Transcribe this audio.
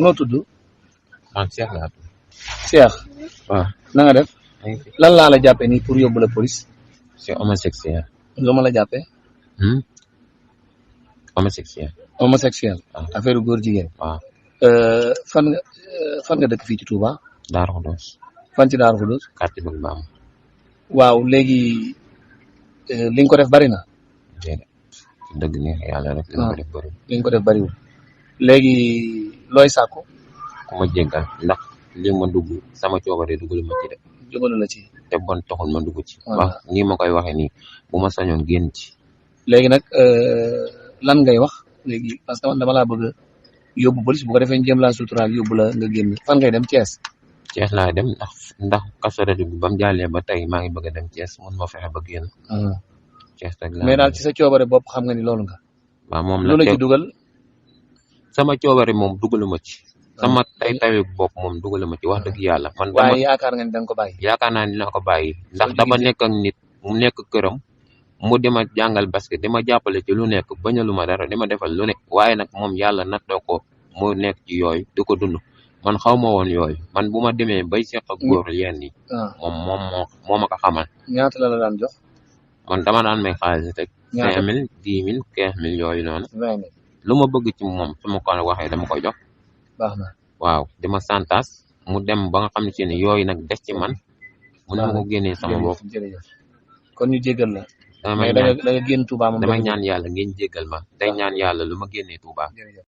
noo tudd. man Cheikh laa tudd. Cheikh. waaw. na nga def. maa ngi fi. lan laa la jàppee nii pour yóbbu la police. c'est homosexuel. lu ma la jàppee. homosexuel. homosexuel. waaw. affaire góor jigéen. waaw. fan nga dëkk fii ci Touba. Darou Khoudoss. fan ci Darou Khoudoss. quartier Bëgg Bamba. waaw léegi li nga ko def bari na. déedéet dëgg neex yàlla rek. li ma ko def bëri. li nga ko def bariwul. léegi looy sàkku. ku ma jéggal ndax li ma dugg sama coobare duggal ma ci de. jógalu la ci. te bon taxul ma dugg ci. Voilà. wax nii ma koy waxee nii bu ma sañoon génn ci. léegi nag lan ngay wax léegi parce que man dama laa bëgg a yóbbu police bu ko defee ñu jëm laa suturaal yóbbu la nga génn fan ngay dem Thiès. Thiès laa dem ndax kaso rajo bi ba mu jàllee ba tey maa ngi bëgg a dem Thiès mun ma fexe ba génn. Thiès rek laa mais daal ci sa coobare bopp xam nga ni loolu nga. waaw moom lu la ci dugal. sama coobare moom dugaluma ci. sama tayu bopp moom dugaluma ci wax dëgg yàlla. man dama waaye yaakaar nga ni da nga ko bàyyi. yaakaar naa ni dinaa ko bàyyi. ndax dama nekk ak nit mu nekk këram mu dima jàngal basket dima jàppale ci lu nekk bañalu ma dara dima defal lu ne waaye nag moom yàlla nattoo ko mu nekk ci yooyu di ko dund man xaw ma woon yooyu man bu ma demee bay seq ak góor yenn yi. moom moo ma ko xamal. ñaata la daan jox. man dama daan may xaalis rek. ñaata 5000 10 000 15 000 yooyu noonu. 20 000. lu ma bëgg ci moom su ma ko waxee dama koy jox. baax na. waaw dama santas mu dem ba nga xam ne si ne yooyu nag des ci man. mu ne ma ko génnee sama bopp. jërëjëf kon ñu jéggal la. damay mais da nga génn Touba moom. damay ñaan yàlla ngeen jéggal ma tey ñaan yàlla lu ma génnee Touba.